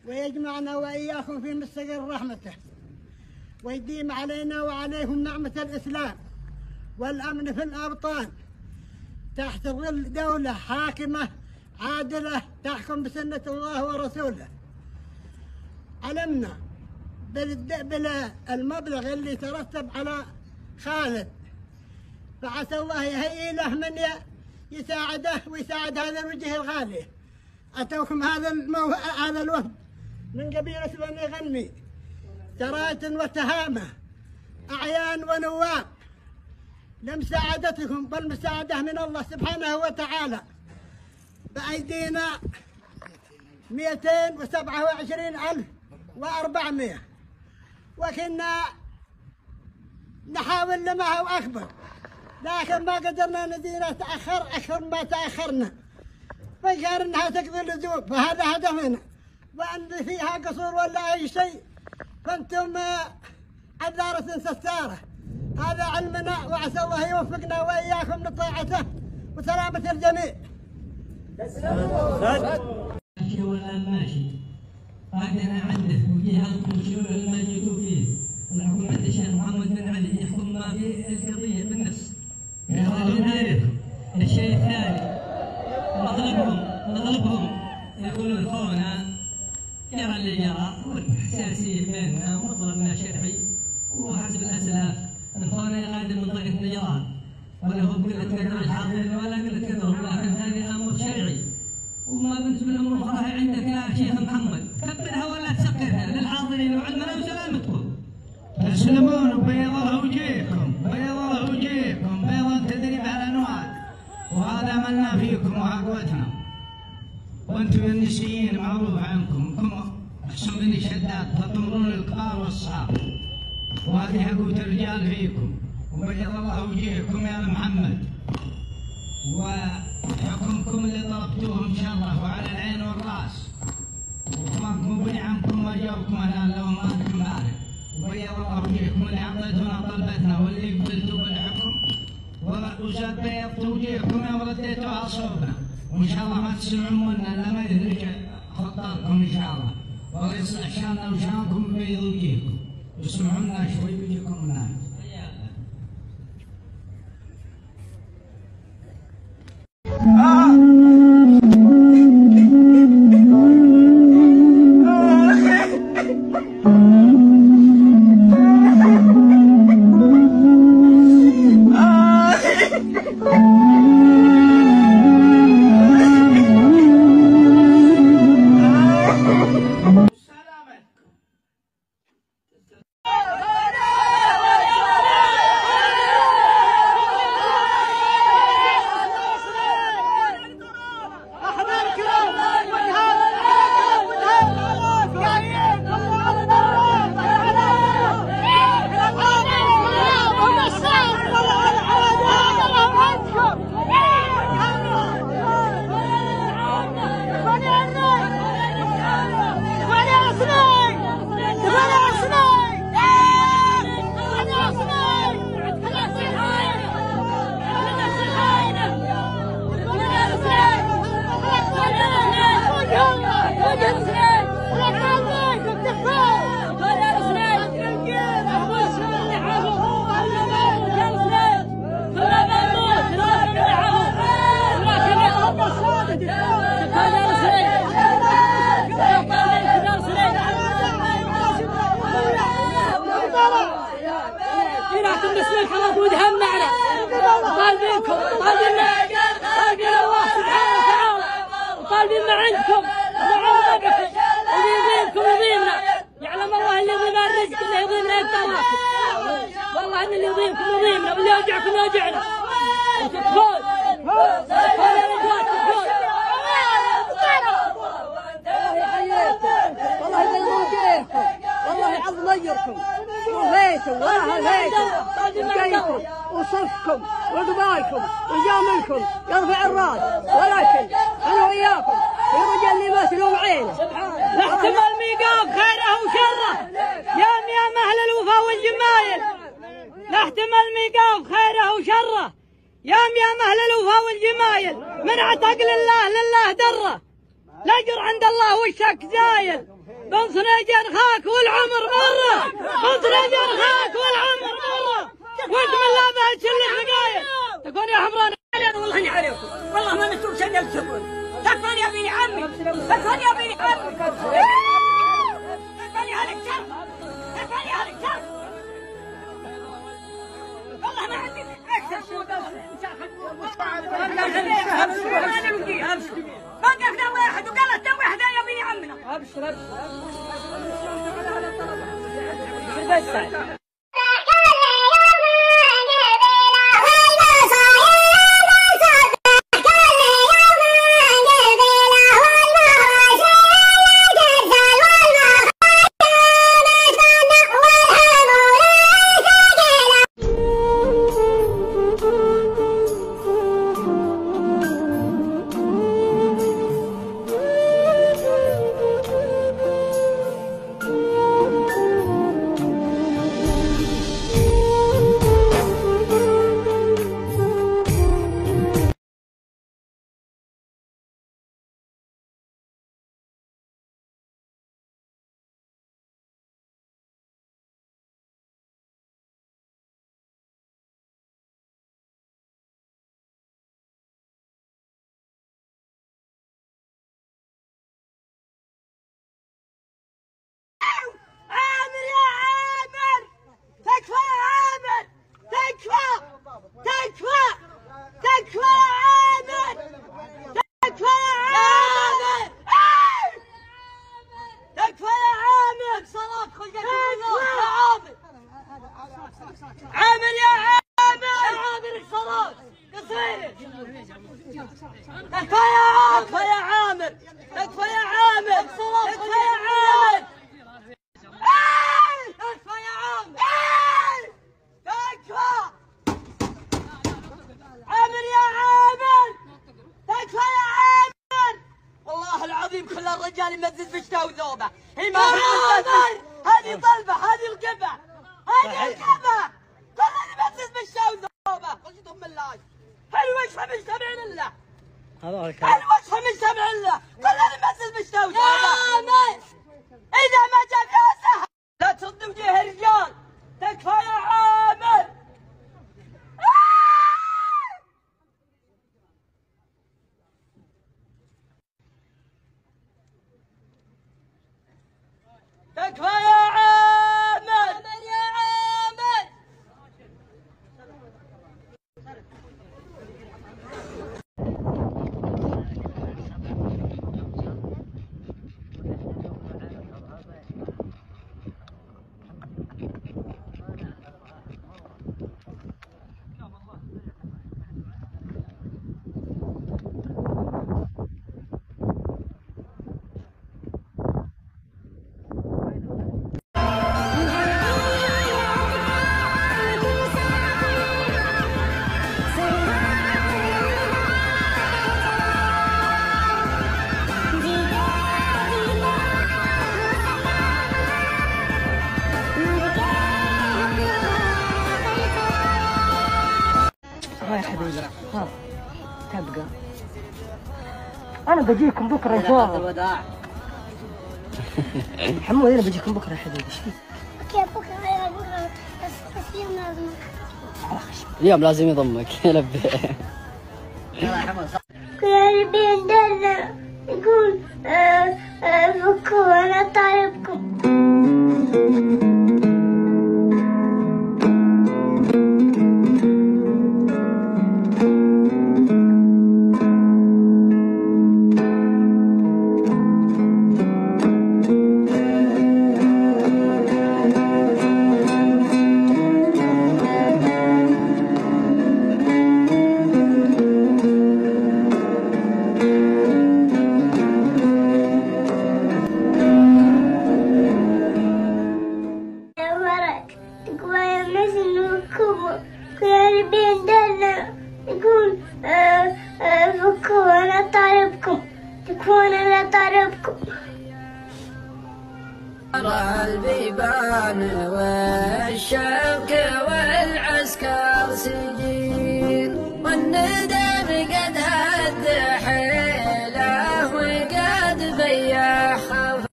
ويجمعنا وإياكم في مستقر رحمته، ويديم علينا وعليهم نعمة الإسلام والأمن في الأوطان تحت ظل دولة حاكمة عادلة تحكم بسنة الله ورسوله. علمنا بالمبلغ اللي ترتب على خالد، فعسى الله يهيئ له من يساعده ويساعد هذا الوجه الغالي. أتوكم هذا الوفد من قبيلة بني غنمي، سراية وتهامة، أعيان ونواب، لمساعدتكم بالمساعدة من الله سبحانه وتعالى. بأيدينا 227,400، وكنا نحاول لما هو أكبر، لكن ما قدرنا نزيد تأخر أكثر ما تأخرنا، فقال إنها تقضي اللزوم، فهذا هدفنا. وأن فيها قصور ولا أي شيء فأنتم عذارة ستارة، هذا علمنا، وعسى الله يوفقنا وإياكم لطاعته وسلامة الجميع. الشغل ماشي، قاعدنا عنده وفي هذا الشغل الماجي فيه، ونحكم عند الشيخ محمد بن علي يحكم ما في القضية بالنفس. الشيء الثاني مطلبهم يقولون خونا جرى اللي جرى، والحساسية بيننا ومطلبنا شرعي وحسب الأسلاف. الخونا يغادر من منطقة نجران، ولا هو قلة كثر الحاضرين ولا قلة كثر، لكن هذه أمر شرعي. وما بالنسبة للأمور الأخرى عندك يا شيخ محمد، كبرها ولا تسكرها للحاضرين وعلمنا وسلامتكم. تسلمون وبيض الله وجيهكم، بيض الله وجيهكم، بيضا تدريب على الأنواع، وهذا عملنا فيكم وعقوتنا. وأنتم النسيين معروف عنكم، كم أحسن من الشداد تطمرون الكبار والصغار، وهذه عقوة الرجال فيكم. وبيض الله وجيهكم يا محمد، وحكمكم اللي طلبتوه إن شاء الله وعلى العين والرأس، وطمعكم بني عنكم وجاوكم الآن لو ما أنتم عارف. وبيض الله وجيهكم اللي عطيتونا طلبتنا واللي قبلتوا بالحكم، وزاد بيض وجيهكم يوم رديتوا صوبنا. وإن شاء الله ما تسمعون منا إلا ما يدرج خطابكم إن شاء الله، والله يصلح شاننا وشانكم بيض وجيهكم، واسمعونا شوي ويجيكم الناس. طالبين ما عندكم وعوضكم ويضيمكم يضيمنا، يعلم الله اللي يضيم الرزق اللي يضيمنا يبتلاكم، والله ان اللي يضيمكم يضيمنا واللي يوجعكم يوجعنا. تكفون تكفون يا رجال تكفون. والله يضيمون جيركم، والله يعظم اجركم وهيكم وهيكم وجيكم وصفكم وقبائلكم وجاملكم يرفع الراس، ولكن انا وياكم في رجال اللي مثلهم عينه. نحتمل الميقاف خيره وشره يا اهل الوفا والجمايل، نحتمل الميقاف خيره وشره يا اهل الوفا والجمايل، من عتق لله لله دره. لاجر عند الله وشك زايل. بن صنيجان خاك والعمر مرة، بن صنيجان خاك والعمر مرة، وانت من لا بعد شل الحقايق تكون يا حمران. والله اني عليكم، والله ما نسوق شن السبل. تكفون يا بني عمي، تكفون يا بني عمي، تكفون يا هذا الشر، تكفون يا هذا الشر. والله ما عندي اكثر شيء ما قفنا واحد وقالت تو واحده يا بني عمنا. ابشر ابشر. الرجال يمزز بشته وذوبه. هي ما هذه طلبه، هذه القبه، هذه القبه، كلنا نمزز بشته وذوبه. خشيتهم من الله. هل وجهه من سمع الله؟ هل وجهه من سمع الله؟ كلنا نمزز بشته وذوبه. إذا ما جاء فيها سهل لا تصد وجه الرجال. تكفى يا عامر. تكفى يا عامر يا عامر. يا حبيبي ها تبقى انا بجيكم بكره ان شاء الله. الوداع حمود انا بجيكم بكره يا حبيبي. ايش فيك؟ اوكي بكره بس اليوم لازم اليوم لازم يضمك يلبي. قلبي عندنا يقول فكوا انا طالبكم. البيبان والشوك والعسكر سجين.